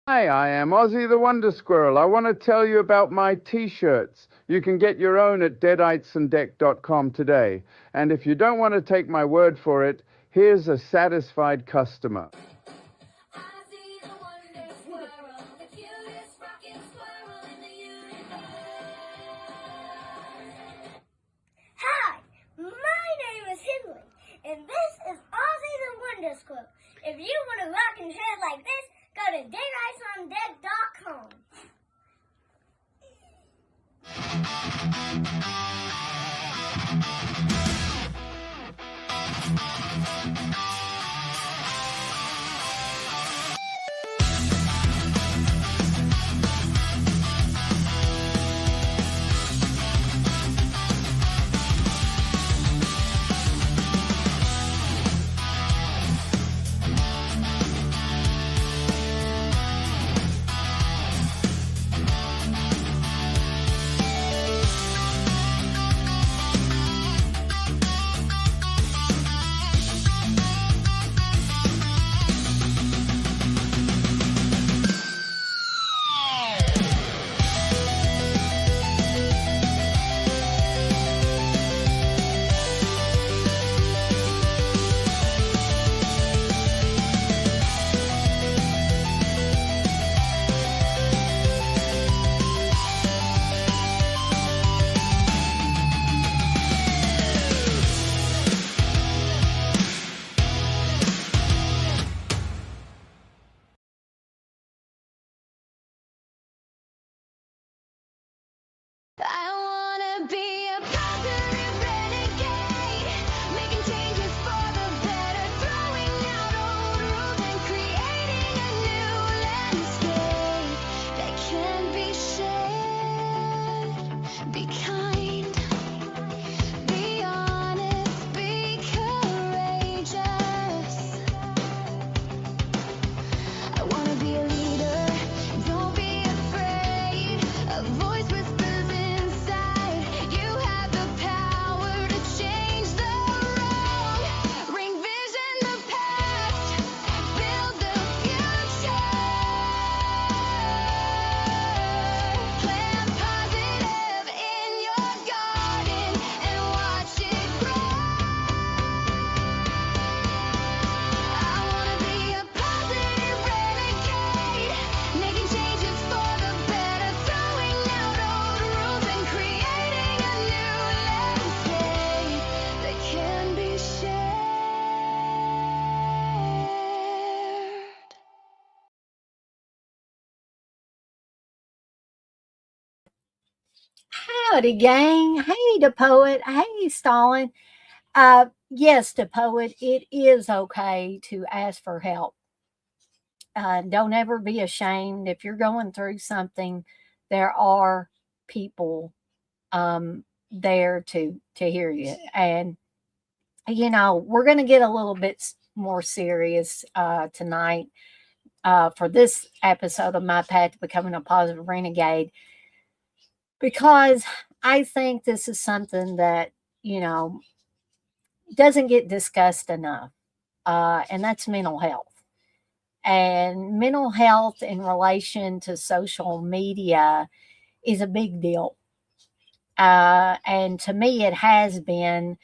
Hi, I am Ozzy the Wonder Squirrel. I want to tell you about my t-shirts. You can get your own at deaditesanddeck.com today. And if you don't want to take my word for it, here's a satisfied customer. Ozzy the Wonder Squirrel, the cutest rockin' squirrel in the universe. Hi, my name is Henley, and this is Ozzy the Wonder Squirrel. If you want a rockin' head like this, go to deadicesondeck.com. I wanna be a positive renegade, making changes for the better, throwing out old rules and creating a new landscape that can be shared. Be kind, be honest, be courageous. I wanna be a leader, don't be afraid. A voice whispers inside, you have the power to change the wrong. Bring vision the past, build the future. Plant positive in your garden and watch it grow. I wanna be a positive renegade, making changes for the better, throwing out old rules and creating a new landscape that can be shared. Howdy, gang. Hey, the poet. Hey, Stalin. Yes, the poet, it is okay to ask for help. Don't ever be ashamed. If you're going through something, there are people there to hear you. And, we're going to get a little bit more serious tonight for this episode of My Path to Becoming a Positive Renegade, because I think this is something that, you know, doesn't get discussed enough, and that's mental health. And mental health in relation to social media is a big deal. And to me, it has been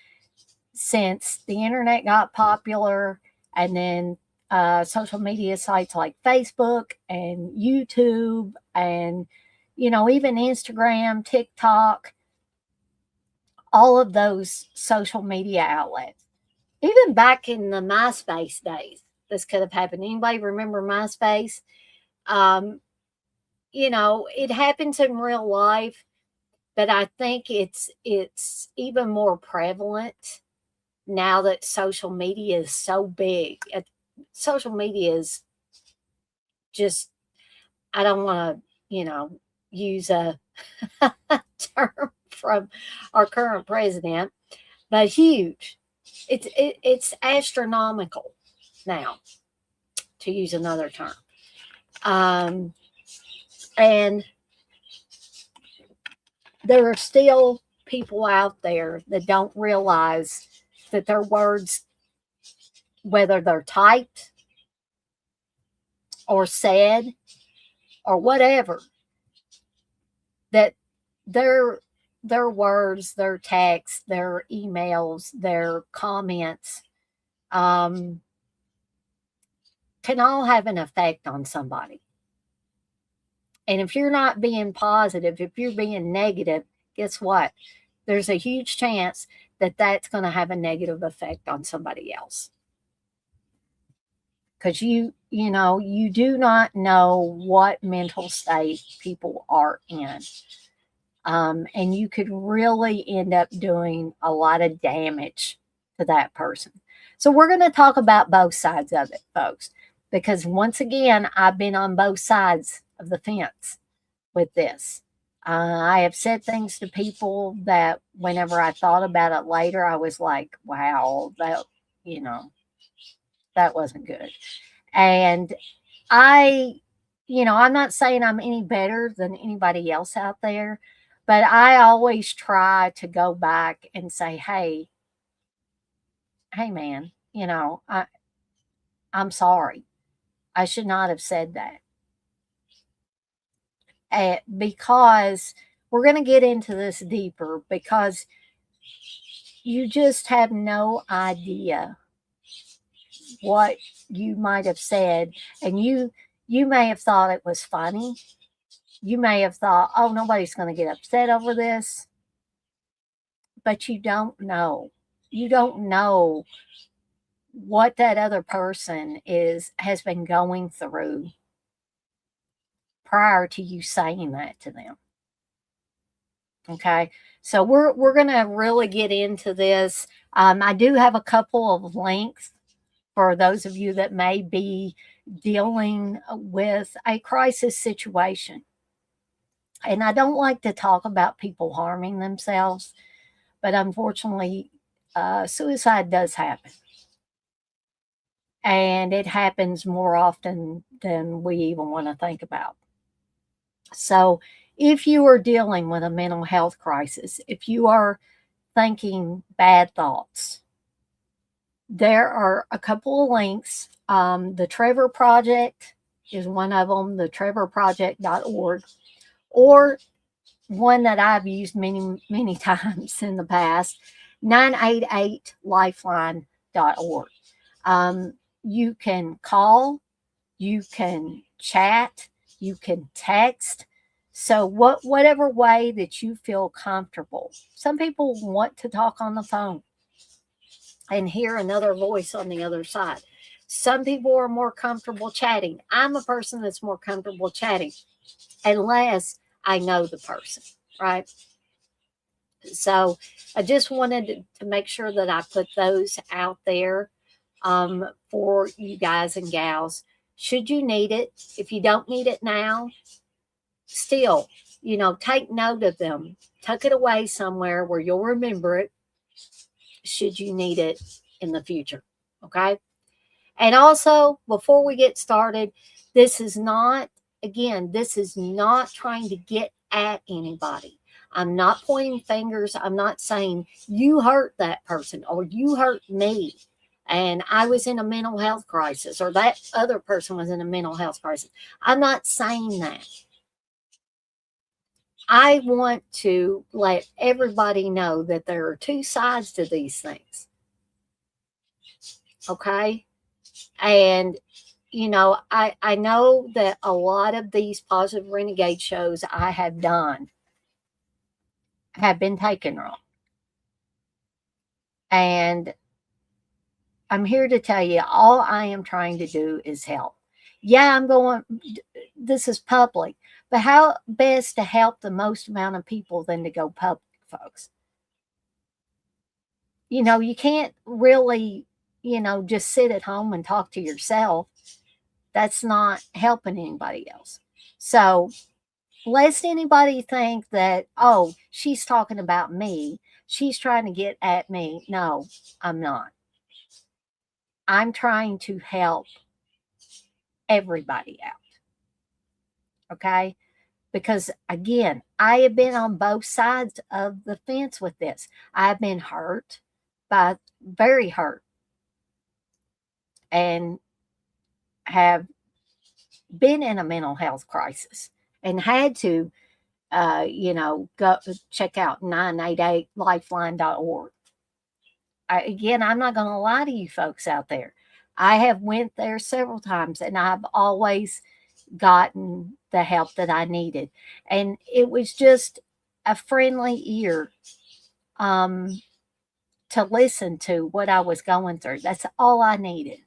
since the internet got popular, and then social media sites like Facebook and YouTube and, even Instagram, TikTok, all of those social media outlets. Even back in the MySpace days, this could have happened. Anybody remember MySpace? Um, it happens in real life, but I think it's even more prevalent now that social media is so big. Social media is just, I don't want to, use a term from our current president, but huge. It's astronomical now, to use another term. And there are still people out there that don't realize that their words, whether they're typed or said, or whatever, that their words, their texts, their emails, their comments um, can all have an effect on somebody. And if you're not being positive, if you're being negative, guess what? There's a huge chance that that's going to have a negative effect on somebody else. Because you do not know what mental state people are in. And you could really end up doing a lot of damage to that person. So we're going to talk about both sides of it, folks, because once again, I've been on both sides of the fence with this. I have said things to people that whenever I thought about it later, I was like, wow, you know, that wasn't good. And I'm not saying I'm any better than anybody else out there, but I always try to go back and say, hey man, I'm sorry. I should not have said that. Because we're going to get into this deeper, because you just have no idea what you might have said, and you may have thought it was funny. You may have thought, oh, nobody's going to get upset over this, but you don't know. You don't know what that other person has been going through prior to you saying that to them. Okay, so we're gonna really get into this. I do have a couple of links for those of you that may be dealing with a crisis situation. And I don't like to talk about people harming themselves, but unfortunately, suicide does happen. And it happens more often than we even want to think about. So, if you are dealing with a mental health crisis, if you are thinking bad thoughts, there are a couple of links. The Trevor Project is one of them, the trevorproject.org, or one that I've used many, many times in the past, 988lifeline.org. You can call, you can chat, you can text. So whatever way that you feel comfortable. Some people want to talk on the phone and hear another voice on the other side. Some people are more comfortable chatting. I'm a person that's more comfortable chatting unless I know the person, right? So I just wanted to make sure that I put those out there for you guys and gals. Should you need it, if you don't need it now, still, take note of them. Tuck it away somewhere where you'll remember it should you need it in the future. Okay. And also, before we get started, this is not trying to get at anybody. I'm not pointing fingers. I'm not saying you hurt that person or you hurt me and I was in a mental health crisis or that other person was in a mental health crisis. I'm not saying that. I want to let everybody know that there are two sides to these things. Okay? And I know that a lot of these Positive Renegade shows I have done have been taken wrong. And I'm here to tell you, all I am trying to do is help. Yeah, this is public, but how best to help the most amount of people than to go public, folks? You can't really, just sit at home and talk to yourself. That's not helping anybody else. So, lest anybody think that, oh, she's talking about me, she's trying to get at me. No, I'm not. I'm trying to help everybody out. Okay? Because again, I have been on both sides of the fence with this. I've been hurt, very hurt, and have, been in a mental health crisis and had to, go check out 988lifeline.org. Again, I'm not going to lie to you folks out there. I have went there several times and I've always gotten the help that I needed. And it was just a friendly ear um, to listen to what I was going through. That's all I needed.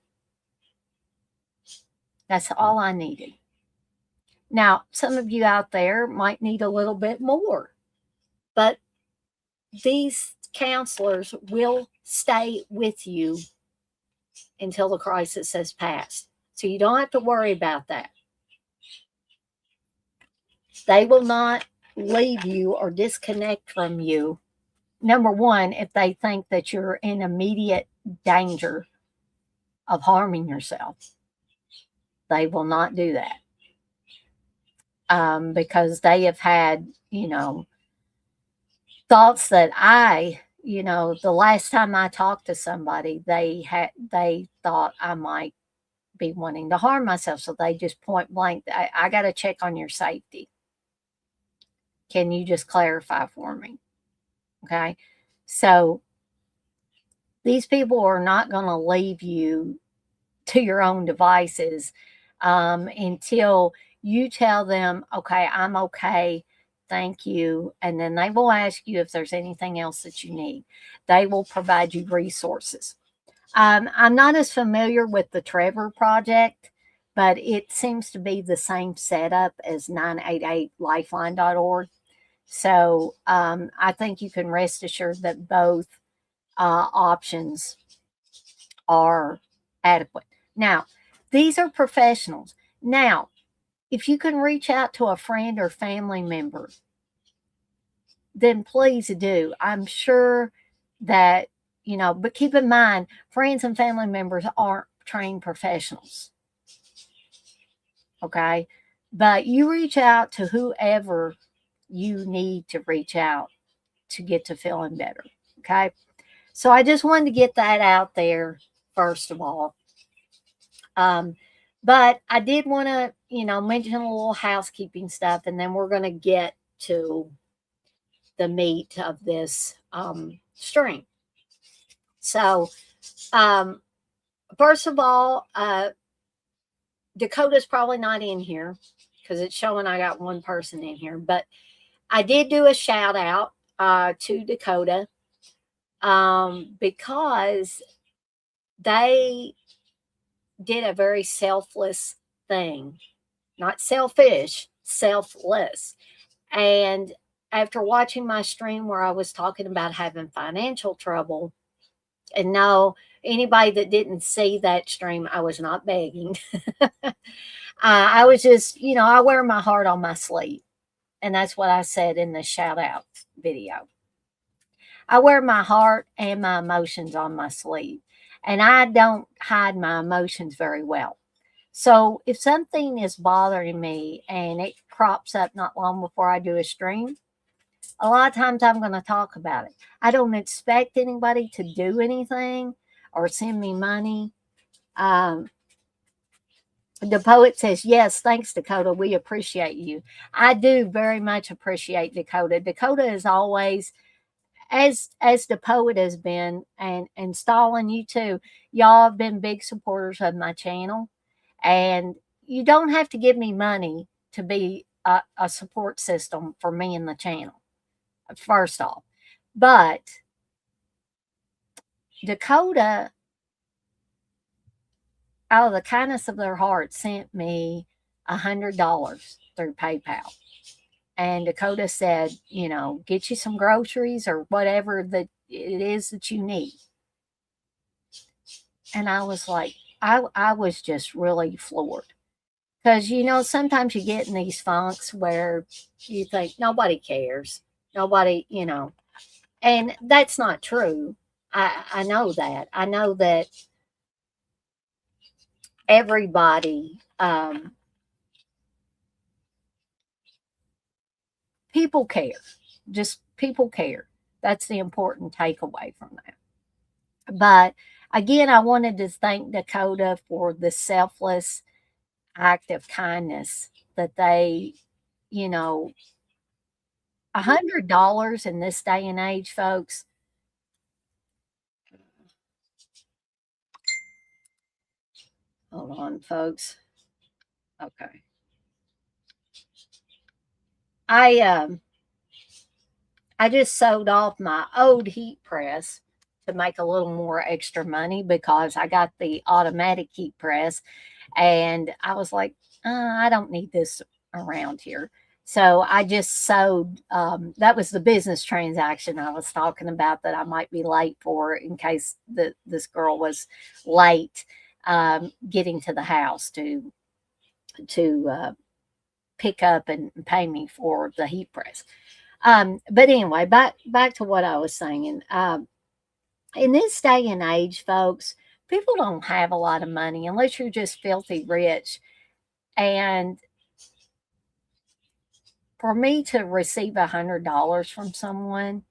That's all I needed. Now, some of you out there might need a little bit more, but these counselors will stay with you until the crisis has passed. So you don't have to worry about that. They will not leave you or disconnect from you. Number one, if they think that you're in immediate danger of harming yourself, they will not do that. Because they have had, thoughts that the last time I talked to somebody, they thought I might be wanting to harm myself. So they just point blank, I got to check on your safety. Can you just clarify for me? Okay. So these people are not going to leave you to your own devices until you tell them, okay, I'm okay. Thank you. And then they will ask you if there's anything else that you need. They will provide you resources. I'm not as familiar with the Trevor Project, but it seems to be the same setup as 988lifeline.org. So I think you can rest assured that both options are adequate. Now, these are professionals. Now, if you can reach out to a friend or family member, then please do. I'm sure that, but keep in mind, friends and family members aren't trained professionals. Okay. But you reach out to whoever you need to reach out to get to feeling better. Okay. So I just wanted to get that out there, first of all. But I did want to, mention a little housekeeping stuff, and then we're going to get to the meat of this stream. So, first of all, Dakota's probably not in here because it's showing I got one person in here, but I did do a shout out to Dakota because they did a very selfless thing, not selfish, selfless. And after watching my stream where I was talking about having financial trouble, and no, anybody that didn't see that stream, I was not begging. I was just, I wear my heart on my sleeve. And that's what I said in the shout out video. I wear my heart and my emotions on my sleeve. And I don't hide my emotions very well. So if something is bothering me and it crops up not long before I do a stream, a lot of times I'm going to talk about it. I don't expect anybody to do anything or send me money. The poet says, yes, thanks, Dakota. We appreciate you. I do very much appreciate Dakota. Dakota is always, as the poet has been, and Stalin, you too, y'all have been big supporters of my channel. And you don't have to give me money to be a support system for me and the channel, first off. But Dakota, out of the kindness of their heart, sent me $100 through PayPal. And Dakota said, get you some groceries or whatever that it is that you need. And I was like, I was just really floored. Because, sometimes you get in these funks where you think nobody cares. Nobody, and that's not true. I know that. I know that everybody, people care. Just people care. That's the important takeaway from that. But again, I wanted to thank Dakota for the selfless act of kindness that they, you know, $100 in this day and age, folks. Hold on, folks. Okay. I um I just sold off my old heat press to make a little more extra money because I got the automatic heat press, and I was like, I don't need this around here. So I just sold. That was the business transaction I was talking about that I might be late for in case this girl was late getting to the house to pick up and pay me for the heat press. But anyway, back to what I was saying. In this day and age, folks, people don't have a lot of money unless you're just filthy rich. And for me to receive $100 from someone,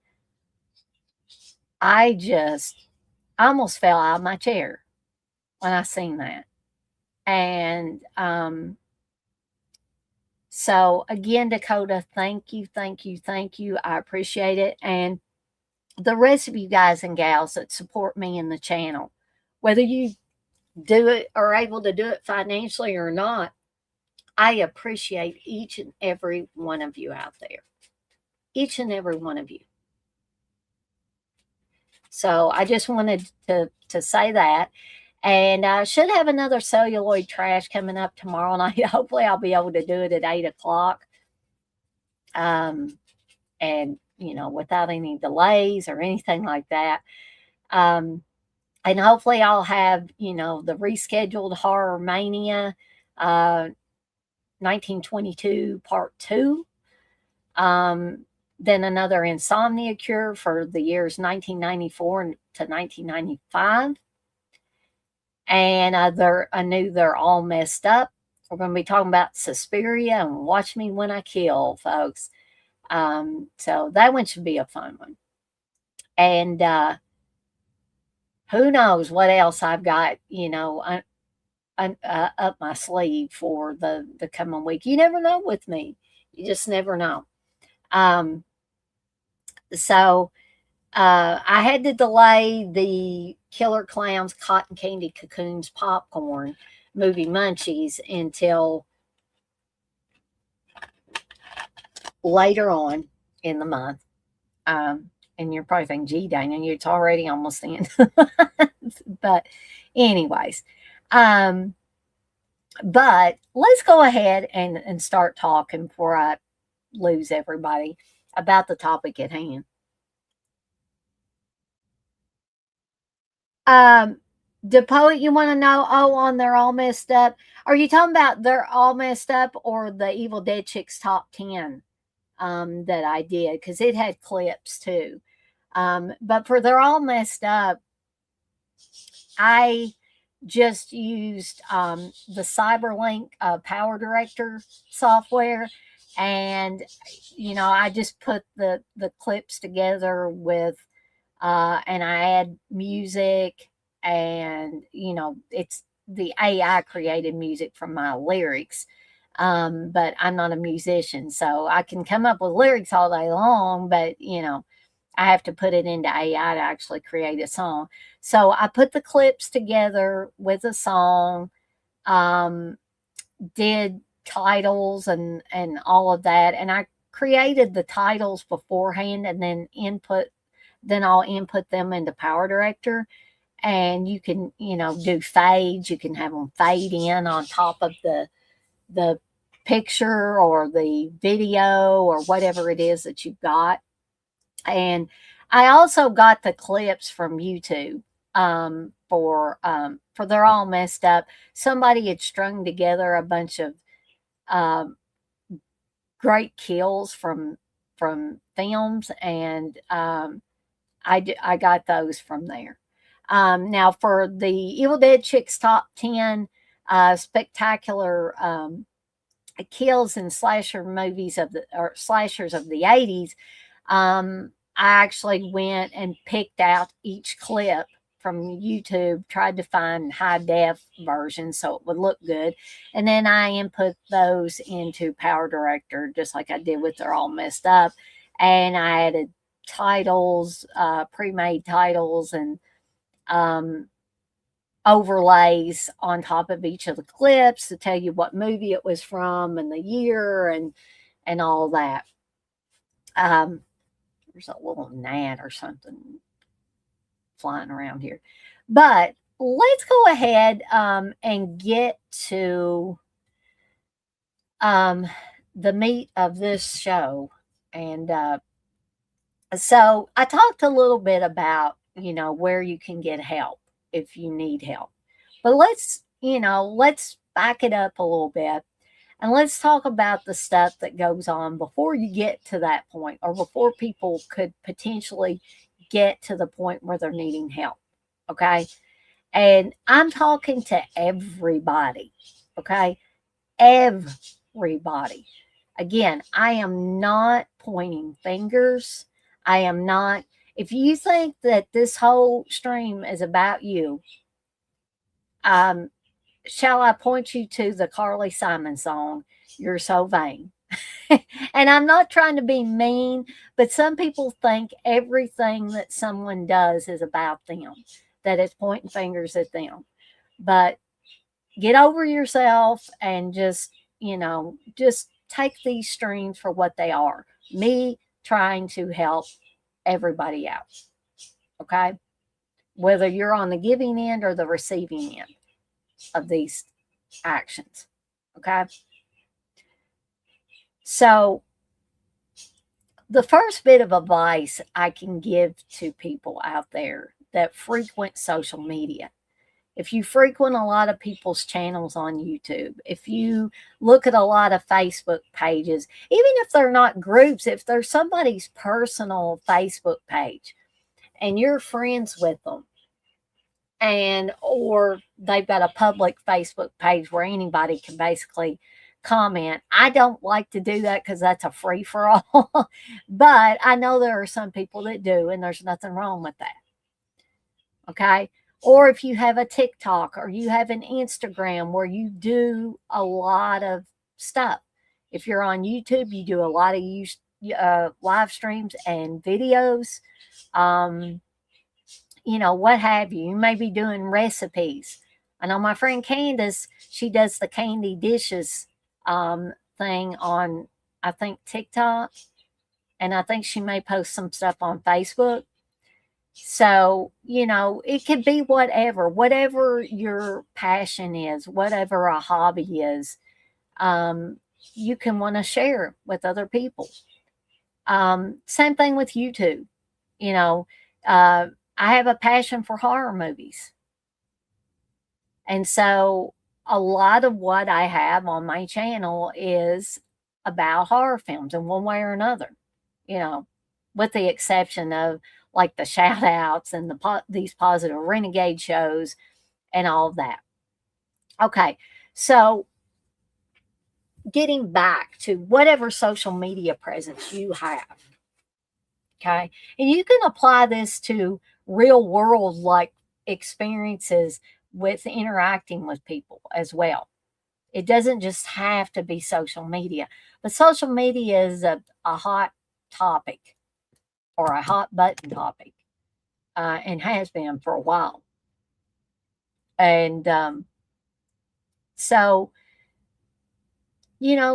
I almost fell out of my chair when I seen that. And so again, Dakota, thank you, thank you, thank you. I appreciate it. And the rest of you guys and gals that support me in the channel, whether you do it or able to do it financially or not, I appreciate each and every one of you out there. Each and every one of you. So I just wanted to say that. And I should have another celluloid trash coming up tomorrow night. Hopefully I'll be able to do it at 8 o'clock. And, without any delays or anything like that. And hopefully I'll have, the rescheduled Horror Mania 1922 Part 2. Then another Insomnia Cure for the years 1994 to 1995. And I knew they're all messed up. We're going to be talking about Suspiria and Watch Me When I Kill, folks. So that one should be a fun one. And who knows what else I've got, up my sleeve for the coming week. You never know with me. You just never know. So I had to delay the Killer Clowns Cotton Candy Cocoons Popcorn movie Munchies until later on in the month. And you're probably thinking, gee, Dana, it's already almost the end. But anyways, but let's go ahead and start talking before I lose everybody about the topic at hand. The poet, you want to know? Oh, they're all messed up. Are you talking about they're all messed up or the Evil Dead Chicks top 10 that I did? Because it had clips too. But for they're all messed up, I just used the Cyberlink Power Director software, and I just put the clips together with and I add music, and it's the AI created music from my lyrics. But I'm not a musician, so I can come up with lyrics all day long, but I have to put it into AI to actually create a song. So I put the clips together with a song, did titles and all of that, and I created the titles beforehand, and then I'll input them into Power Director, and you can do fades. You can have them fade in on top of the picture or the video or whatever it is that you've got. And I also got the clips from YouTube for They're All Messed Up. Somebody had strung together a bunch of great kills from films, and I got those from there. Now for the Evil Dead Chicks top 10 spectacular kills in slasher movies or slashers of the 80s, I actually went and picked out each clip from YouTube, tried to find high def versions so it would look good. And then I input those into Power Director, just like I did with They're All Messed Up. And I added titles, pre-made titles, and overlays on top of each of the clips to tell you what movie it was from and the year and all that. There's a little gnat or something flying around here. But let's go ahead and get to the meat of this show. And so I talked a little bit about, where you can get help if you need help. But let's back it up a little bit and let's talk about the stuff that goes on before you get to that point, or before people could potentially get to the point where they're needing help. Okay. And I'm talking to everybody. Okay. Everybody. Again, I am not pointing fingers. I am not. If you think that this whole stream is about you, shall I point you to the Carly Simon song, You're So Vain? And I'm not trying to be mean, but some people think everything that someone does is about them, that it's pointing fingers at them. But get over yourself and just take these streams for what they are. Me trying to help everybody out. Okay? Whether you're on the giving end or the receiving end of these actions. Okay? So, the first bit of advice I can give to people out there that frequent social media, if you frequent a lot of people's channels on YouTube, if you look at a lot of Facebook pages, even if they're not groups, if there's somebody's personal Facebook page and you're friends with them, or they've got a public Facebook page where anybody can basically comment. I don't like to do that because that's a free for all. But I know there are some people that do, and there's nothing wrong with that. Okay. Or if you have a TikTok or you have an Instagram where you do a lot of stuff. If you're on YouTube, you do a lot of live streams and videos. What have you. You may be doing recipes. I know my friend Candace, she does the candy dishes thing on, I think, TikTok. And I think she may post some stuff on Facebook. So, it could be whatever your passion is, whatever a hobby is, you can want to share with other people. Same thing with YouTube. I have a passion for horror movies. And so a lot of what I have on my channel is about horror films in one way or another, with the exception of like the shout outs and these Positive Renegade shows and all of that. Okay. So getting back to whatever social media presence you have. Okay. And you can apply this to real world like experiences with interacting with people as well. It doesn't just have to be social media, but social media is a hot topic or a hot button topic, and has been for a while. And so,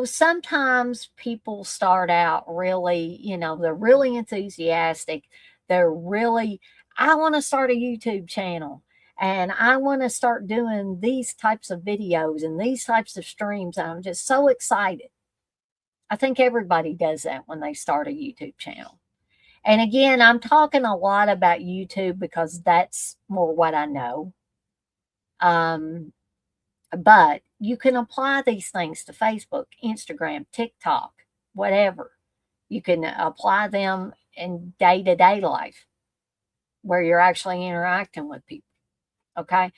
sometimes people start out really, they're really enthusiastic. They're really, I want to start a YouTube channel and I want to start doing these types of videos and these types of streams. And I'm just so excited. I think everybody does that when they start a YouTube channel. And again, I'm talking a lot about YouTube because that's more what I know. But you can apply these things to Facebook, Instagram, TikTok, whatever. You can apply them in day-to-day life where you're actually interacting with people. Okay.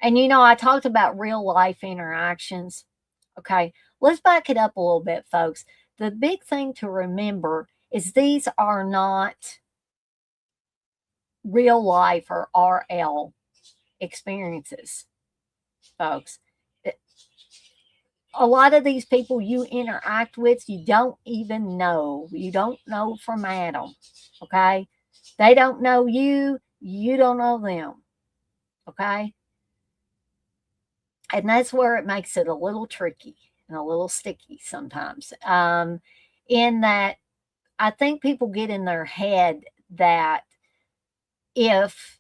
And I talked about real life interactions. Okay. Let's back it up a little bit, folks. The big thing to remember is these are not real life or RL experiences, folks. A lot of these people you interact with, you don't even know. You don't know from Adam, okay? They don't know you, you don't know them, okay? And that's where it makes it a little tricky and a little sticky sometimes. In that, I think people get in their head that if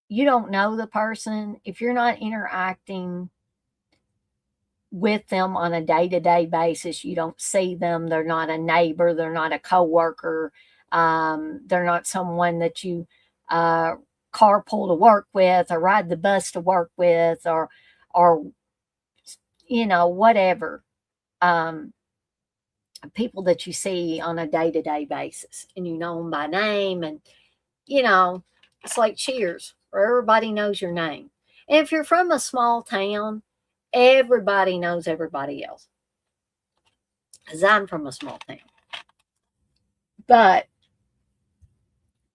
you don't know the person, if you're not interacting with them on a day-to-day basis, you don't see them, they're not a neighbor, they're not a coworker, they're not someone that you carpool to work with or ride the bus to work with, or whatever, people that you see on a day-to-day basis, and you know them by name, and it's like Cheers, where everybody knows your name. And if you're from a small town, everybody knows everybody else. Because I'm from a small town. But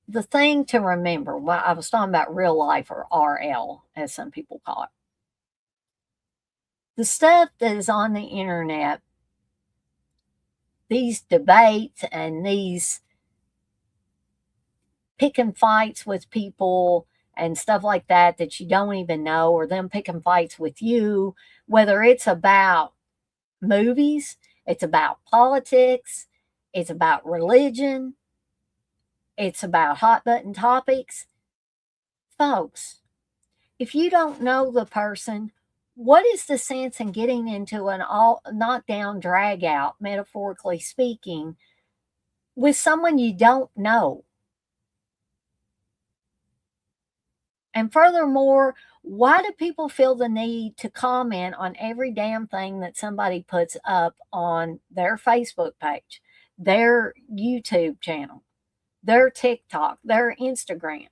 the thing to remember, well, I was talking about real life, or RL, as some people call it. The stuff that is on the internet, these debates and these picking fights with people and stuff like that that you don't even know, or them picking fights with you, whether it's about movies, it's about politics, it's about religion, it's about hot button topics. Folks, if you don't know the person, what is the sense in getting into an all knockdown drag out, metaphorically speaking, with someone you don't know? And furthermore, why do people feel the need to comment on every damn thing that somebody puts up on their Facebook page, their YouTube channel, their TikTok, their Instagram?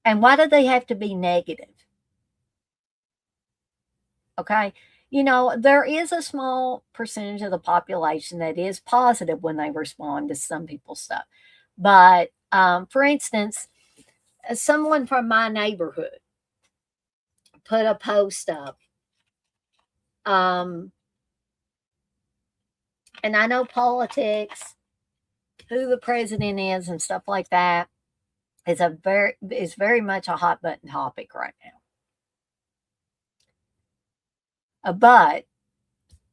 And why do they have to be negative? Okay. There is a small percentage of the population that is positive when they respond to some people's stuff. But for instance, someone from my neighborhood put a post up. And I know politics, who the president is and stuff like that is very much a hot button topic right now. But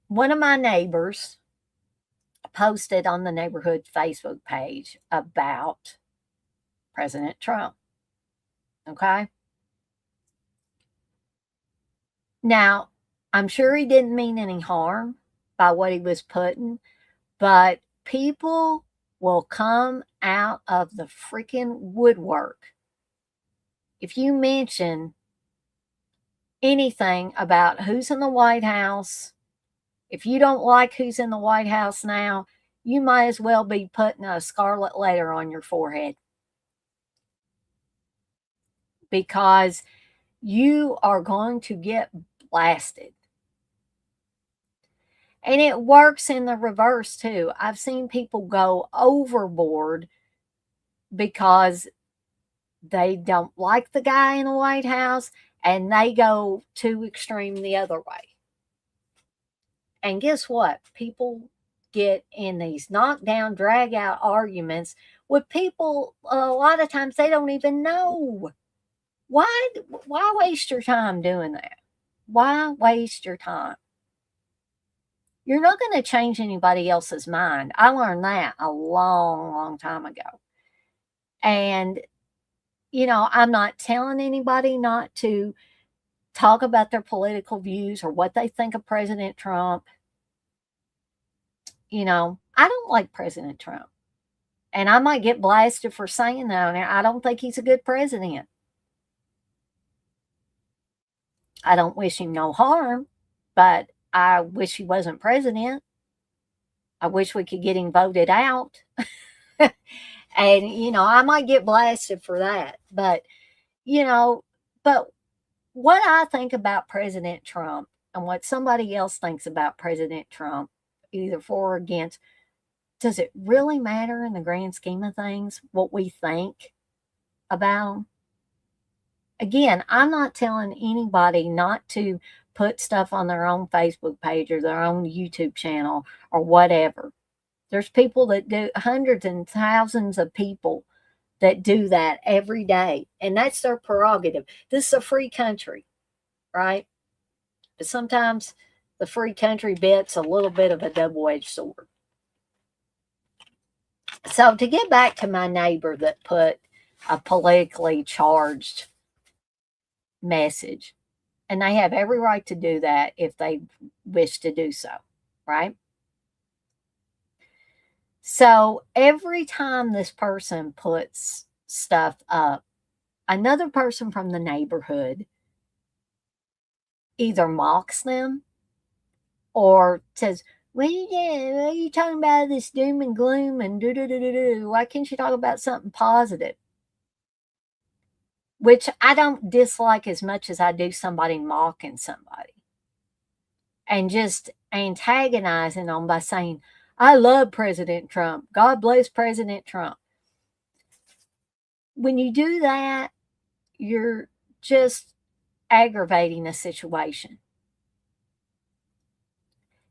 one of my neighbors posted on the neighborhood Facebook page about President Trump. Okay. Now, I'm sure he didn't mean any harm by what he was putting, but people will come out of the freaking woodwork if you mention anything about who's in the White House. If you don't like who's in the White House now, you might as well be putting a scarlet letter on your forehead, because you are going to get blasted. And it works in the reverse too. I've seen people go overboard because they don't like the guy in the White House, and they go too extreme the other way. And guess what? People get in these knockdown, drag out arguments with people a lot of times they don't even know. Why waste your time doing that? Why waste your time? You're not going to change anybody else's mind. I learned that a long, long time ago. And, I'm not telling anybody not to talk about their political views or what they think of President Trump. I don't like President Trump. And I might get blasted for saying that on there. I don't think he's a good president. I don't wish him no harm, but I wish he wasn't president. I wish we could get him voted out. And, I might get blasted for that. But what I think about President Trump and what somebody else thinks about President Trump, either for or against, does it really matter in the grand scheme of things what we think about them? Again, I'm not telling anybody not to put stuff on their own Facebook page or their own YouTube channel or whatever. There's people that do, hundreds and thousands of people that do that every day, and that's their prerogative. This is a free country, right? But sometimes the free country bit's a little bit of a double-edged sword. So to get back to my neighbor that put a politically charged message, and they have every right to do that if they wish to do so, right? So every time this person puts stuff up, another person from the neighborhood either mocks them or says, well, yeah, what are you talking about this doom and gloom and do? Why can't you talk about something positive? Which I don't dislike as much as I do somebody mocking somebody and just antagonizing them by saying, I love President Trump. God bless President Trump. When you do that, you're just aggravating a situation.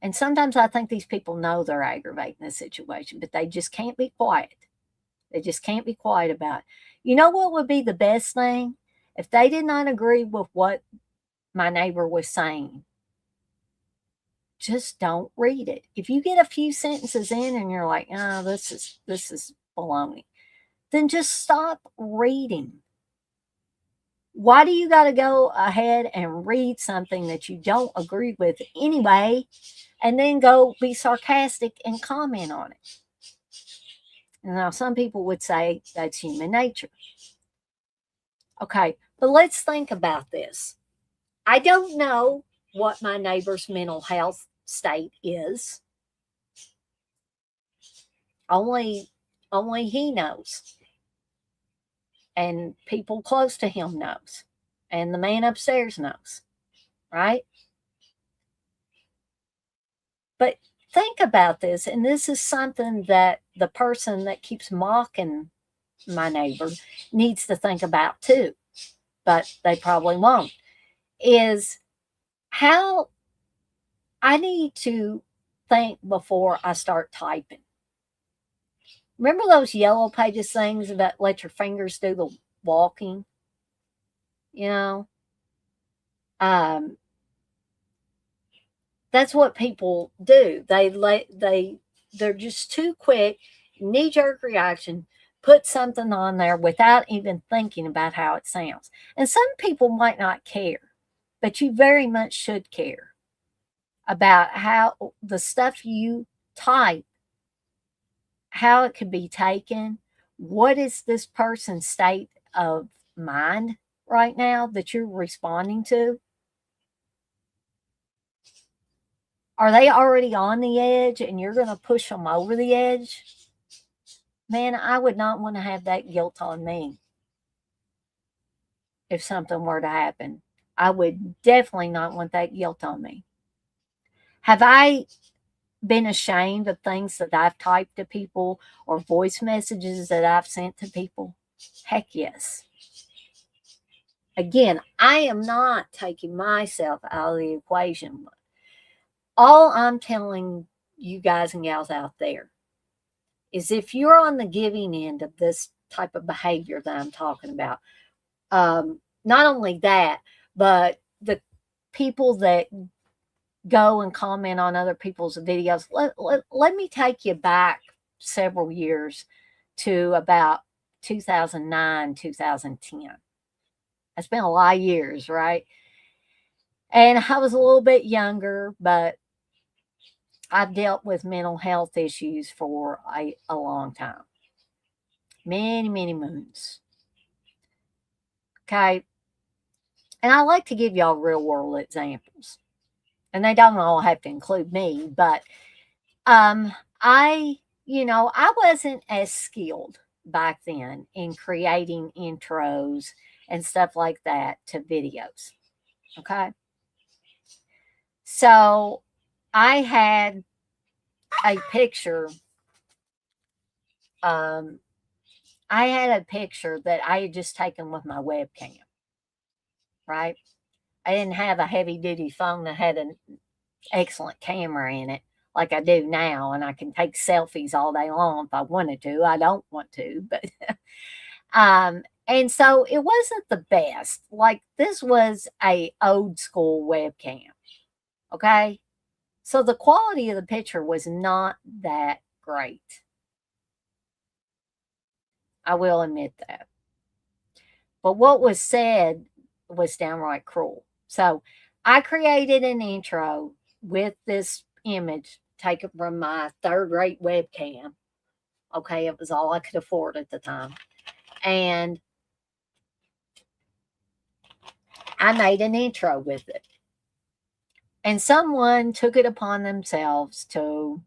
And sometimes I think these people know they're aggravating the situation, but they just can't be quiet. They just can't be quiet about it. You know what would be the best thing? If they did not agree with what my neighbor was saying, just don't read it. If you get a few sentences in and you're like, oh, this is baloney, then just stop reading. Why do you got to go ahead and read something that you don't agree with anyway, and then go be sarcastic and comment on it? Now, some people would say that's human nature. Okay, but let's think about this. I don't know what my neighbor's mental health state is. Only he knows. And people close to him knows. And the man upstairs knows. Right? But think about this, and this is something that the person that keeps mocking my neighbor needs to think about too, but they probably won't, is how I need to think before I start typing. Remember those yellow pages things that let your fingers do the walking? You know, that's what people do. They're just too quick, knee-jerk reaction, put something on there without even thinking about how it sounds. And some people might not care, but you very much should care about how the stuff you type, how it could be taken. What is this person's state of mind right now that you're responding to? Are they already on the edge and you're going to push them over the edge? Man, I would not want to have that guilt on me if something were to happen. I would definitely not want that guilt on me. Have I been ashamed of things that I've typed to people or voice messages that I've sent to people? Heck yes. Again, I am not taking myself out of the equation. All I'm telling you guys and gals out there is if you're on the giving end of this type of behavior that I'm talking about, not only that, but the people that go and comment on other people's videos, let me take you back several years to about 2009, 2010. It's been a lot of years, right? And I was a little bit younger, but I've dealt with mental health issues for a long time. Many, many moons. Okay. And I like to give y'all real world examples. And they don't all have to include me, but I wasn't as skilled back then in creating intros and stuff like that to videos. Okay. So I had a picture um, I had a picture that I had just taken with my webcam, right? I didn't have a heavy duty phone that had an excellent camera in it like I do now, and I can take selfies all day long if I wanted to. I don't want to, but and so it wasn't the best. Like this was a old school webcam, okay? So the quality of the picture was not that great. I will admit that. But what was said was downright cruel. So I created an intro with this image taken from my third rate webcam. Okay, it was all I could afford at the time. And I made an intro with it. And someone took it upon themselves to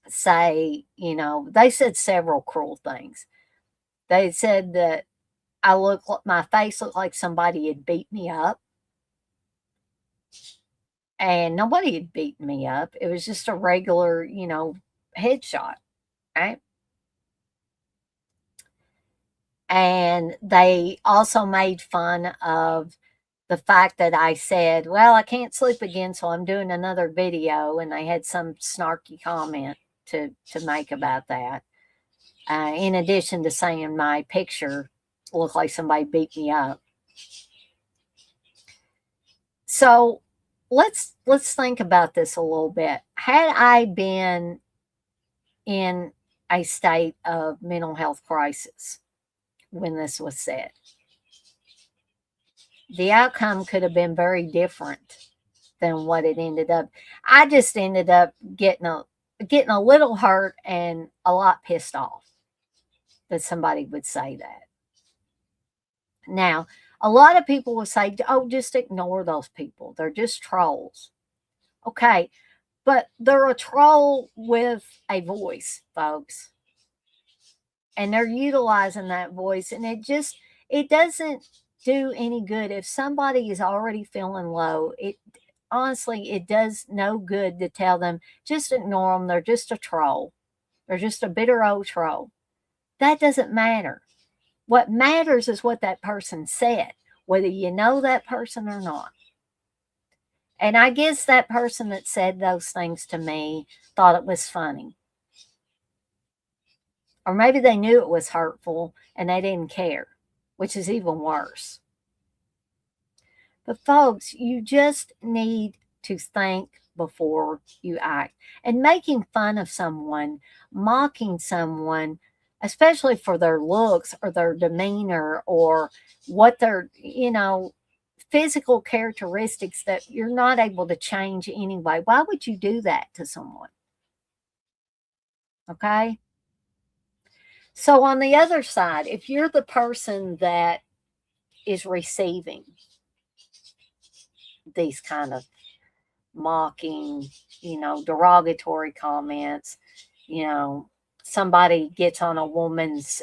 say, they said several cruel things. They said that my face looked like somebody had beat me up. And nobody had beaten me up. It was just a regular, headshot, right? And they also made fun of the fact that I said, well, I can't sleep again, so I'm doing another video. And they had some snarky comment to make about that. In addition to saying my picture looked like somebody beat me up. So let's think about this a little bit. Had I been in a state of mental health crisis when this was said, the outcome could have been very different than what it ended up. I just ended up getting a little hurt and a lot pissed off that somebody would say that. Now, a lot of people will say, oh, just ignore those people. They're just trolls. Okay, but they're a troll with a voice, folks. And they're utilizing that voice. And it doesn't do any good. If somebody is already feeling low, honestly, it does no good to tell them, just ignore them. They're just a troll. They're just a bitter old troll. That doesn't matter. What matters is what that person said, whether you know that person or not. And I guess that person that said those things to me thought it was funny. Or maybe they knew it was hurtful and they didn't care, which is even worse. But folks, you just need to think before you act. And making fun of someone, mocking someone, especially for their looks or their demeanor or what their, physical characteristics that you're not able to change anyway. Why would you do that to someone? Okay? So on the other side, if you're the person that is receiving these kind of mocking, derogatory comments, somebody gets on a woman's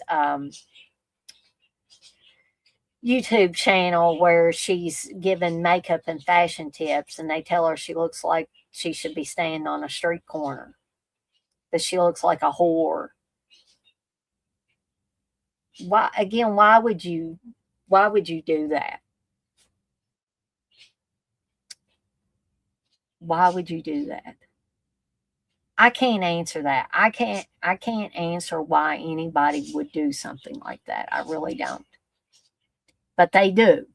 YouTube channel where she's given makeup and fashion tips, and they tell her she looks like she should be standing on a street corner, that she looks like a whore. Why would you do that? Why would you do that? I can't answer that. I can't answer why anybody would do something like that. I really don't. But they do.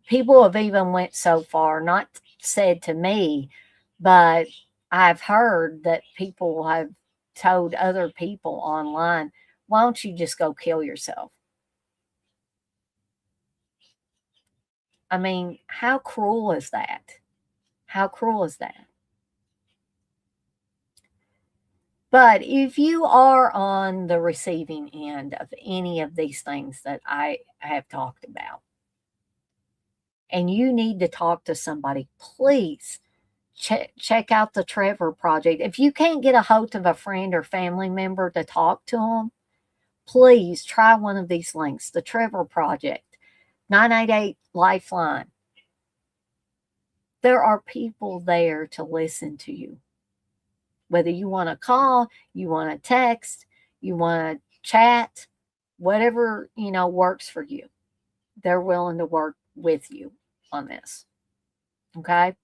People have even went so far, not said to me, but I've heard that people have told other people online, why don't you just go kill yourself? I mean, how cruel is that? How cruel is that? But if you are on the receiving end of any of these things that I have talked about, and you need to talk to somebody, please check out the Trevor Project. If you can't get a hold of a friend or family member to talk to them, please try one of these links, the Trevor Project, 988 Lifeline. There are people there to listen to you. Whether you want to call, you want to text, you want to chat, whatever, works for you. They're willing to work with you on this. Okay?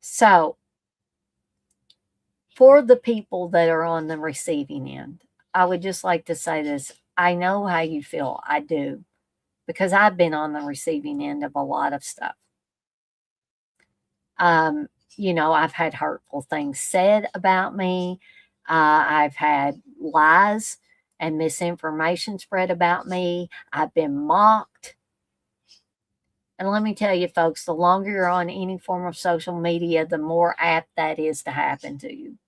So, for the people that are on the receiving end, I would just like to say this. I know how you feel. I do. Because I've been on the receiving end of a lot of stuff. I've had hurtful things said about me. I've had lies and misinformation spread about me. I've been mocked. And let me tell you, folks, the longer you're on any form of social media, the more apt that is to happen to you.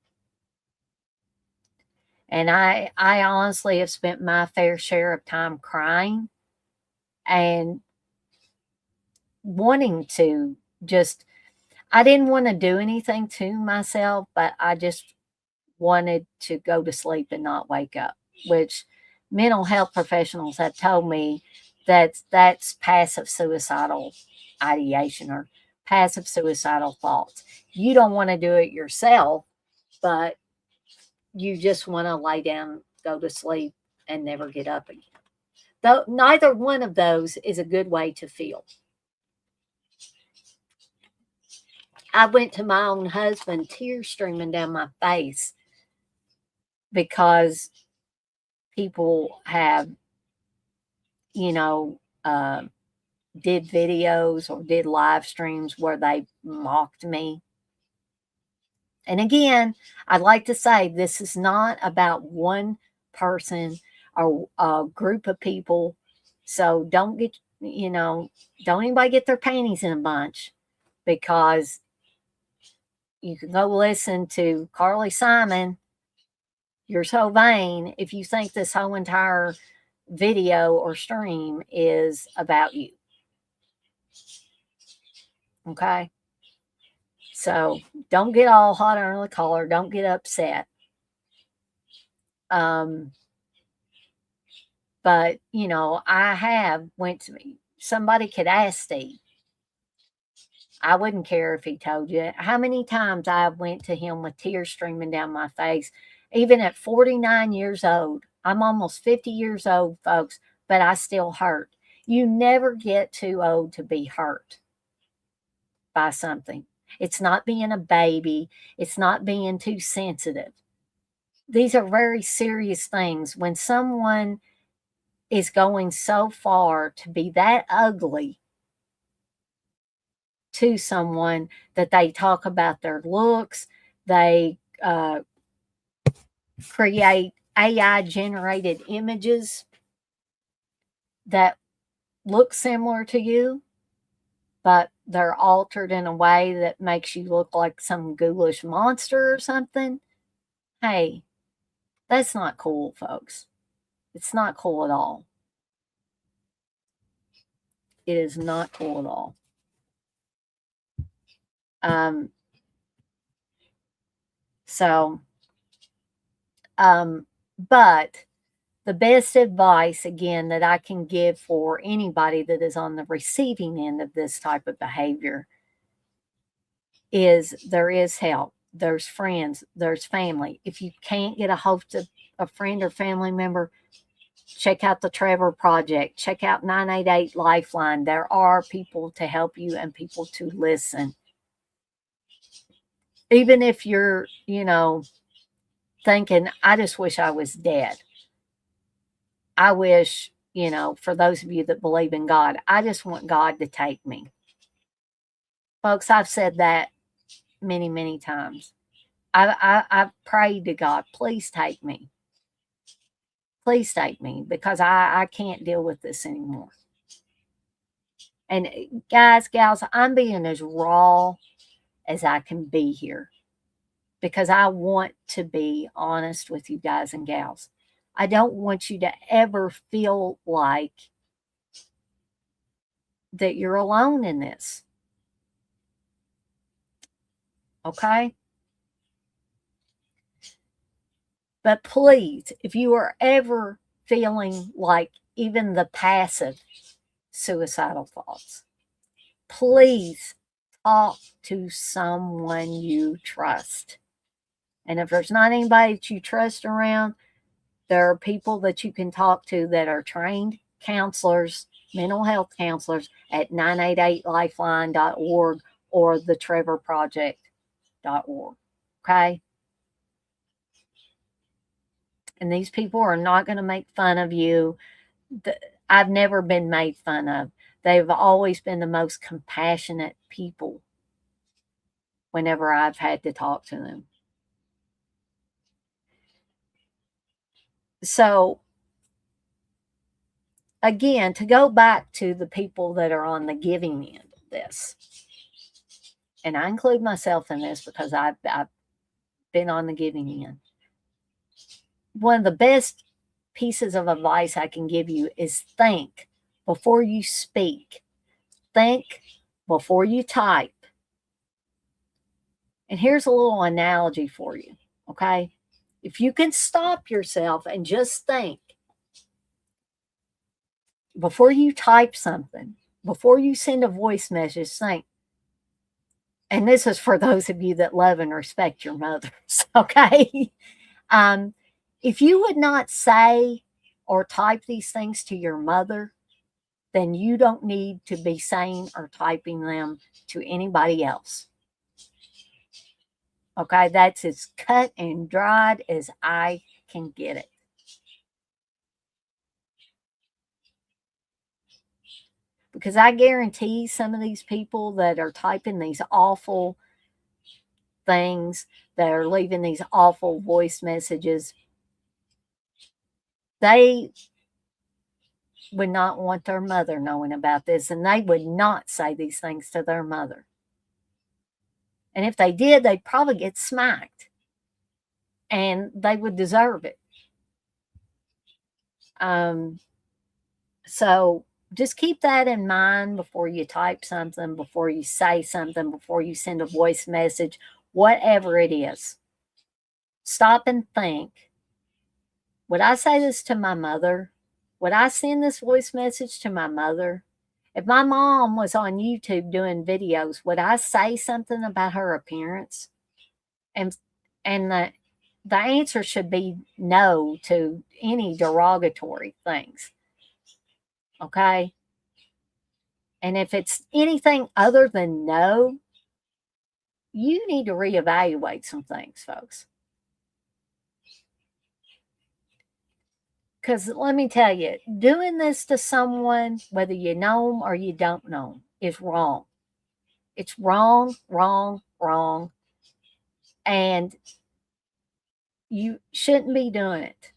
And I honestly have spent my fair share of time crying and wanting to just, I didn't want to do anything to myself, but I just wanted to go to sleep and not wake up, which mental health professionals have told me that's passive suicidal ideation or passive suicidal thoughts. You don't want to do it yourself, but you just want to lay down, go to sleep, and never get up again. Though neither one of those is a good way to feel. I went to my own husband, tears streaming down my face, because people have, you know, did videos or did live streams where they mocked me. And again, I'd like to say this is not about one person or a group of people. So don't don't anybody get their panties in a bunch, because you can go listen to Carly Simon, You're So Vain, if you think this whole entire video or stream is about you. Okay? So don't get all hot under the collar. Don't get upset. But I have went to me. Somebody could ask Steve. I wouldn't care if he told you how many times I went to him with tears streaming down my face, even at 49 years old. I'm almost 50 years old, folks, but I still hurt. You never get too old to be hurt by something. It's not being a baby. It's not being too sensitive. These are very serious things. When someone is going so far to be that ugly to someone that they talk about their looks, they create AI generated images that look similar to you, but they're altered in a way that makes you look like some ghoulish monster or something. Hey, that's not cool, folks. It's not cool at all. It is not cool at all. But the best advice, again, that I can give for anybody that is on the receiving end of this type of behavior is there is help. There's friends, there's family. If you can't get a hold of a friend or family member, check out the Trevor Project, check out 988 Lifeline. There are people to help you and people to listen. Even if you're, thinking, I just wish I was dead. I wish, for those of you that believe in God, I just want God to take me. Folks, I've said that many, many times. I've prayed to God, please take me. Please take me, because I can't deal with this anymore. And guys, gals, I'm being as raw as I can be here, because I want to be honest with you guys and gals. I don't want you to ever feel like that you're alone in this. Okay? But please, if you are ever feeling like even the passive suicidal thoughts, please talk to someone you trust. And if there's not anybody that you trust around, there are people that you can talk to that are trained counselors, mental health counselors at 988lifeline.org or thetrevorproject.org. Okay? And these people are not going to make fun of you. I've never been made fun of. They've always been the most compassionate people whenever I've had to talk to them. So, again, to go back to the people that are on the giving end of this, and I include myself in this because I've been on the giving end. One of the best pieces of advice I can give you is think before you speak, think before you type. And here's a little analogy for you, okay? If you can stop yourself and just think before you type something, before you send a voice message, think, and this is for those of you that love and respect your mothers, okay? If you would not say or type these things to your mother, then you don't need to be saying or typing them to anybody else. Okay, that's as cut and dried as I can get it. Because I guarantee some of these people that are typing these awful things, that are leaving these awful voice messages, they would not want their mother knowing about this, and they would not say these things to their mother. And if they did, they'd probably get smacked, and they would deserve it. So just keep that in mind before you type something, before you say something, before you send a voice message, whatever it is. Stop and think. Would I say this to my mother? Would I send this voice message to my mother? If my mom was on YouTube doing videos, would I say something about her appearance? And the answer should be no to any derogatory things. Okay? And if it's anything other than no, you need to reevaluate some things, folks. Because let me tell you, doing this to someone, whether you know them or you don't know them, is wrong. It's wrong, wrong, wrong. And you shouldn't be doing it.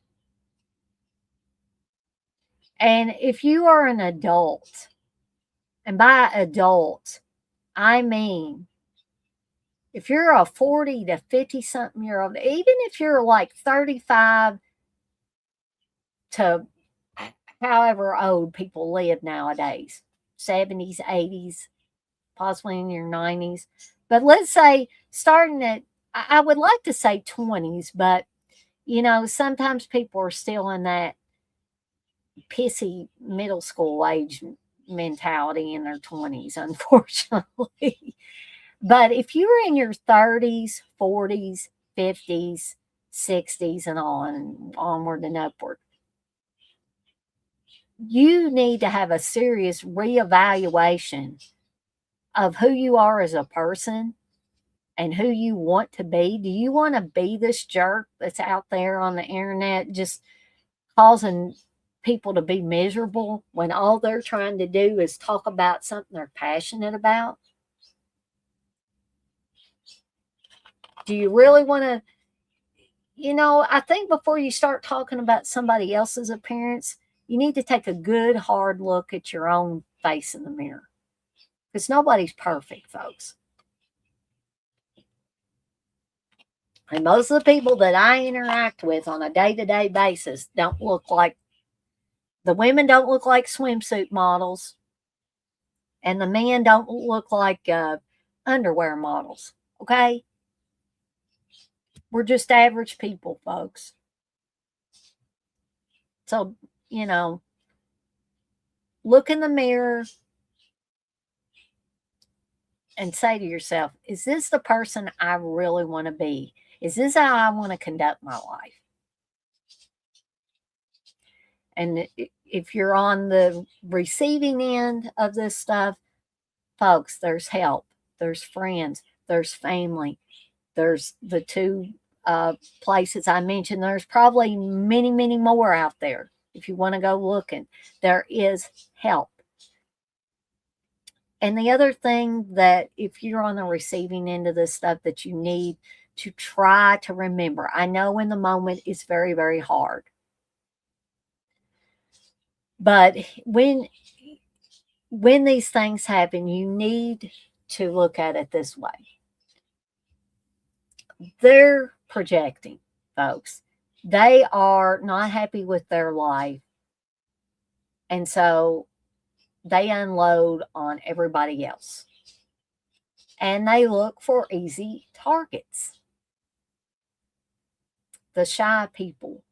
And if you are an adult, and by adult, I mean, if you're a 40 to 50 something year old, even if you're like 35 to however old people live nowadays, 70s, 80s, possibly in your 90s. But let's say starting at, I would like to say 20s, but sometimes people are still in that pissy middle school age mentality in their 20s, unfortunately. But if you're in your 30s, 40s, 50s, 60s, and onward and upward, you need to have a serious reevaluation of who you are as a person and who you want to be. Do you want to be this jerk that's out there on the internet just causing people to be miserable when all they're trying to do is talk about something they're passionate about? Do you really want to? I think before you start talking about somebody else's appearance, you need to take a good hard look at your own face in the mirror. Because nobody's perfect, folks. And most of the people that I interact with on a day-to-day basis don't look like, the women don't look like swimsuit models, and the men don't look like underwear models, okay? We're just average people, folks. So, look in the mirror and say to yourself, is this the person I really want to be? Is this how I want to conduct my life? And if you're on the receiving end of this stuff, folks, there's help, there's friends, there's family, there's the two places I mentioned. There's probably many, many more out there. If you want to go looking, there is help. And the other thing that if you're on the receiving end of this stuff that you need to try to remember, I know in the moment it's very, very hard. But when these things happen, you need to look at it this way. They're projecting, folks. They are not happy with their life. And so they unload on everybody else. And they look for easy targets. The shy people,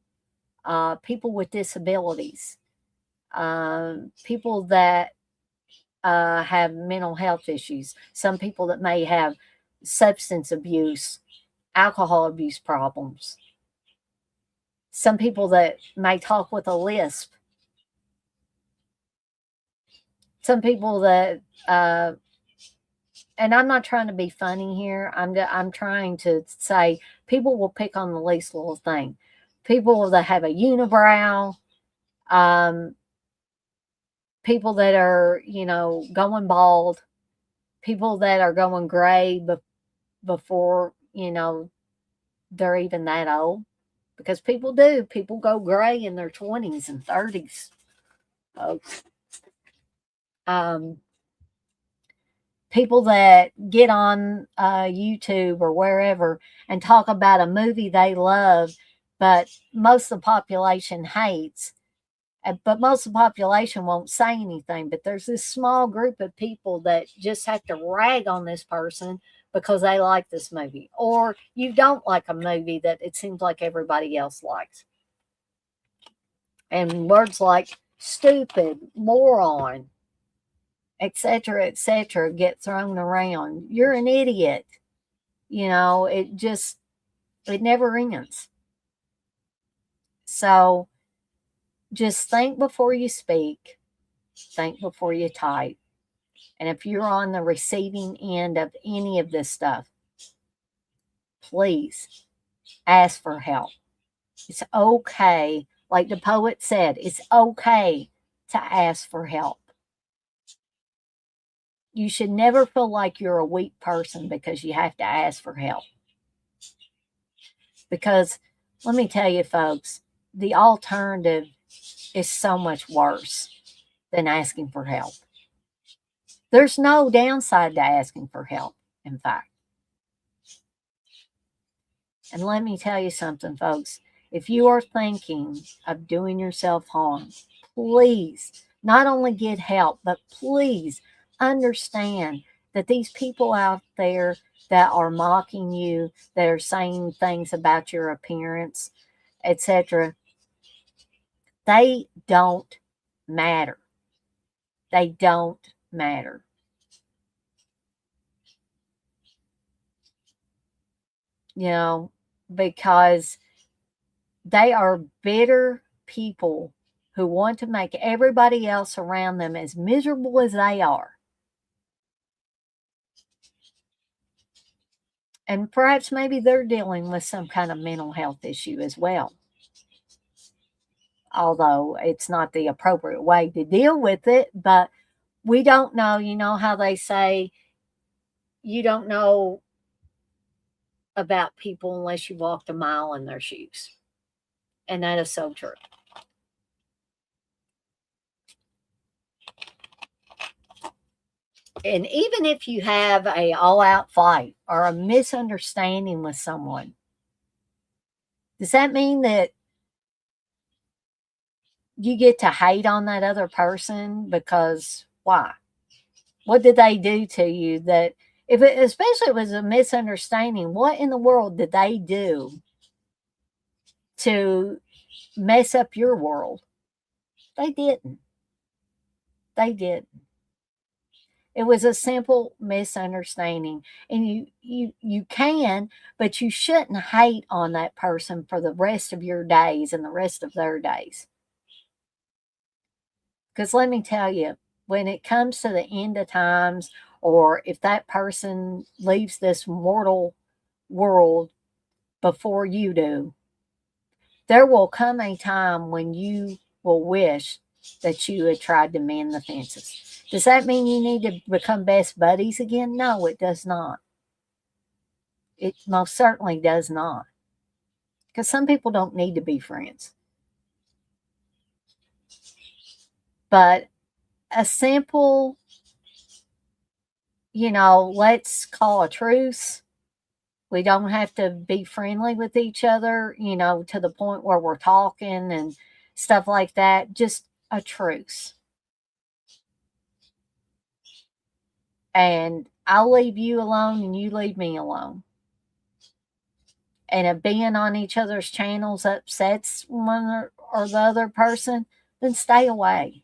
people with disabilities, people that have mental health issues, some people that may have substance abuse, alcohol abuse problems, some people that may talk with a lisp, some people that and I'm not trying to be funny here. I'm trying to say people will pick on the least little thing. People that have a unibrow, people that are, going bald, people that are going gray before, they're even that old. Because people do. People go gray in their 20s and 30s, folks. People that get on YouTube or wherever and talk about a movie they love, but most of the population hates. But most of the population won't say anything. But there's this small group of people that just have to rag on this person because they like this movie. Or you don't like a movie that it seems like everybody else likes. And words like stupid, moron, etc., get thrown around. You're an idiot. It never ends. So just think before you speak, think before you type. And if you're on the receiving end of any of this stuff, please ask for help. It's okay. Like the poet said, it's okay to ask for help. You should never feel like you're a weak person because you have to ask for help. Because let me tell you, folks, the alternative is so much worse than asking for help. There's no downside to asking for help, in fact. And let me tell you something, folks. If you are thinking of doing yourself harm, please not only get help, but please understand that these people out there that are mocking you, that are saying things about your appearance, etc., they don't matter. They don't matter. Because they are bitter people who want to make everybody else around them as miserable as they are. And perhaps maybe they're dealing with some kind of mental health issue as well. Although it's not the appropriate way to deal with it, but we don't know. You know how they say you don't know about people unless you walked a mile in their shoes. And that is so true. And even if you have a all-out fight or a misunderstanding with someone, does that mean that you get to hate on that other person? Because why? What did they do to you that, especially if it was a misunderstanding, what in the world did they do to mess up your world? They didn't. They didn't. It was a simple misunderstanding. And you can, but you shouldn't hate on that person for the rest of your days and the rest of their days. Because let me tell you, when it comes to the end of times, or if that person leaves this mortal world before you do, there will come a time when you will wish that you had tried to mend the fences. Does that mean you need to become best buddies again? No, it does not. It most certainly does not. Because some people don't need to be friends. But a simple, let's call a truce. We don't have to be friendly with each other, to the point where we're talking and stuff like that. Just a truce. And I'll leave you alone and you leave me alone. And if being on each other's channels upsets one or the other person, then stay away.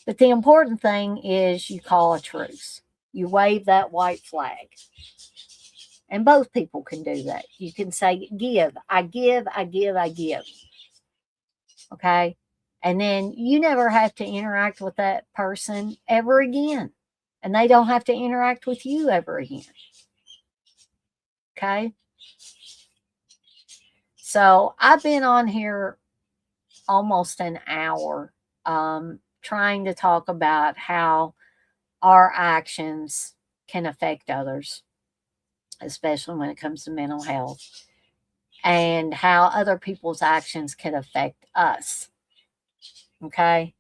But the important thing is you call a truce. You wave that white flag. And both people can do that. You can say, give, I give, I give, I give. Okay? And then you never have to interact with that person ever again. And they don't have to interact with you ever again. Okay? So I've been on here almost an hour trying to talk about how our actions can affect others, especially when it comes to mental health, and how other people's actions can affect us. Okay?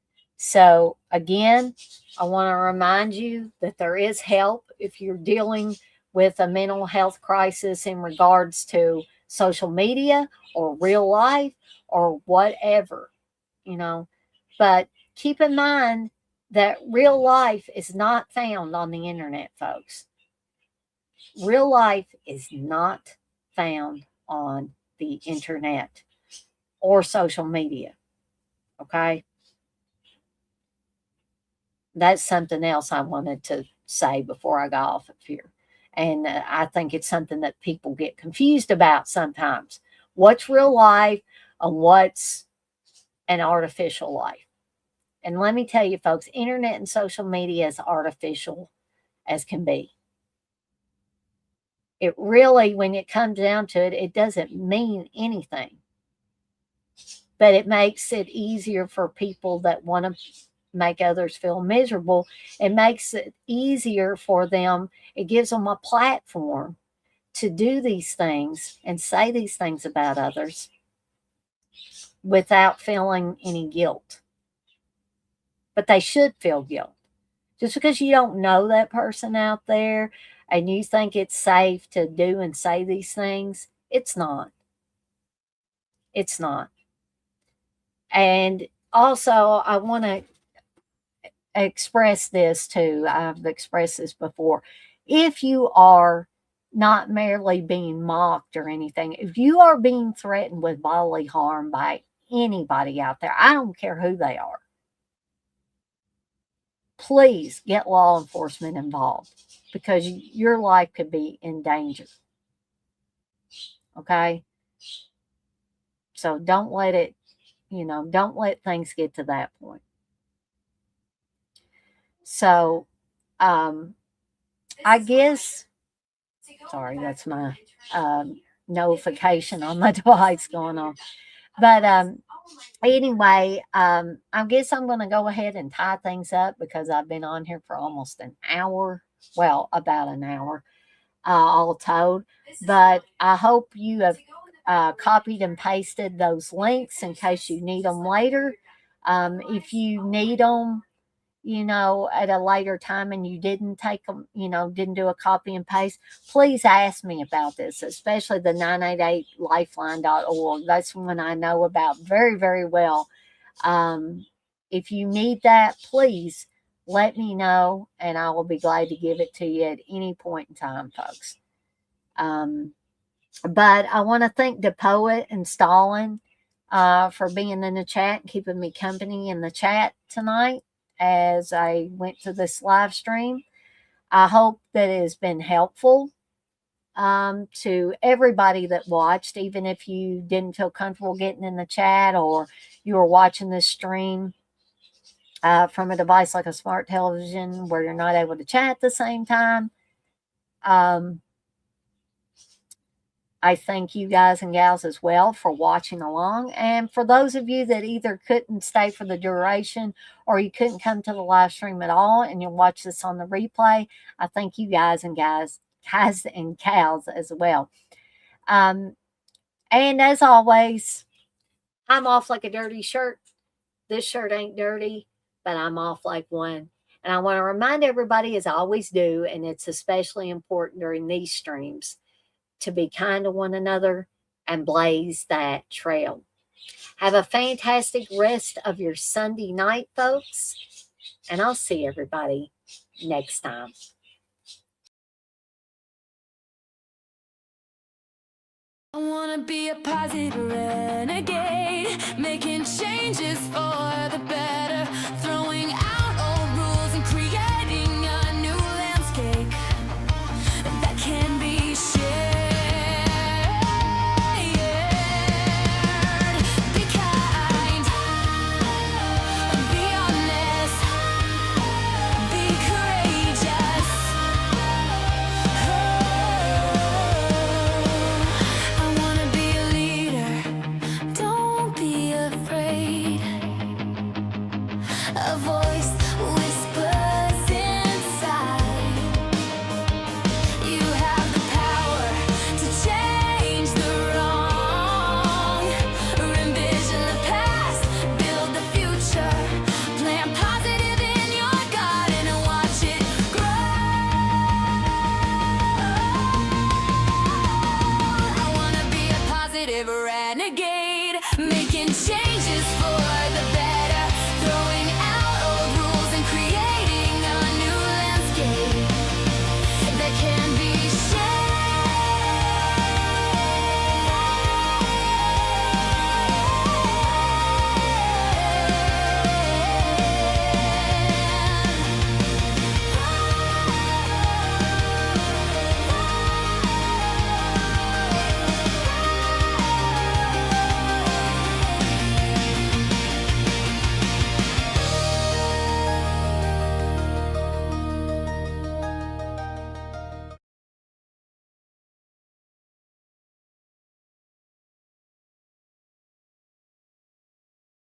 So, again, I want to remind you that there is help if you're dealing with a mental health crisis in regards to social media or real life or whatever, But keep in mind that real life is not found on the internet, folks. Real life is not found on the internet or social media. Okay? That's something else I wanted to say before I got off of here. And I think it's something that people get confused about sometimes. What's real life and what's an artificial life? And let me tell you, folks, internet and social media is artificial as can be. It really, when it comes down to it, it doesn't mean anything. But it makes it easier for people that want to make others feel miserable. It makes it easier for them. It gives them a platform to do these things and say these things about others without feeling any guilt. But they should feel guilt. Just because you don't know that person out there and you think it's safe to do and say these things, it's not. It's not. And also, I want to express this too. I've expressed this before. If you are not merely being mocked or anything, if you are being threatened with bodily harm by anybody out there, I don't care who they are, please get law enforcement involved because your life could be in danger. Okay? So don't let it, don't let things get to that point. So, I guess, sorry, that's my notification on my device going on. But anyway, I guess I'm going to go ahead and tie things up because I've been on here for almost an hour. Well, about an hour all told. But I hope you have copied and pasted those links in case you need them later. If you need them, at a later time and you didn't take them, didn't do a copy and paste, please ask me about this, especially the 988lifeline.org. That's one I know about very, very well. If you need that, please let me know and I will be glad to give it to you at any point in time, folks. But I want to thank the poet and Stalin for being in the chat and keeping me company in the chat tonight. as I went to this live stream. I hope that it has been helpful to everybody that watched, even if you didn't feel comfortable getting in the chat or you were watching this stream from a device like a smart television where you're not able to chat at the same time. I thank you guys and gals as well for watching along. And for those of you that either couldn't stay for the duration or you couldn't come to the live stream at all and you'll watch this on the replay, I thank you guys and gals as well. And as always, I'm off like a dirty shirt. This shirt ain't dirty, but I'm off like one. And I want to remind everybody, as I always do, and it's especially important during these streams, to be kind to one another and blaze that trail. Have a fantastic rest of your Sunday night, folks, and I'll see everybody next time. I wanna be a positive renegade, making changes for the better, throwing out old rules and creating a new landscape that can be shared. Be kind, be honest, be courageous. I wanna be a leader, don't be afraid. A voice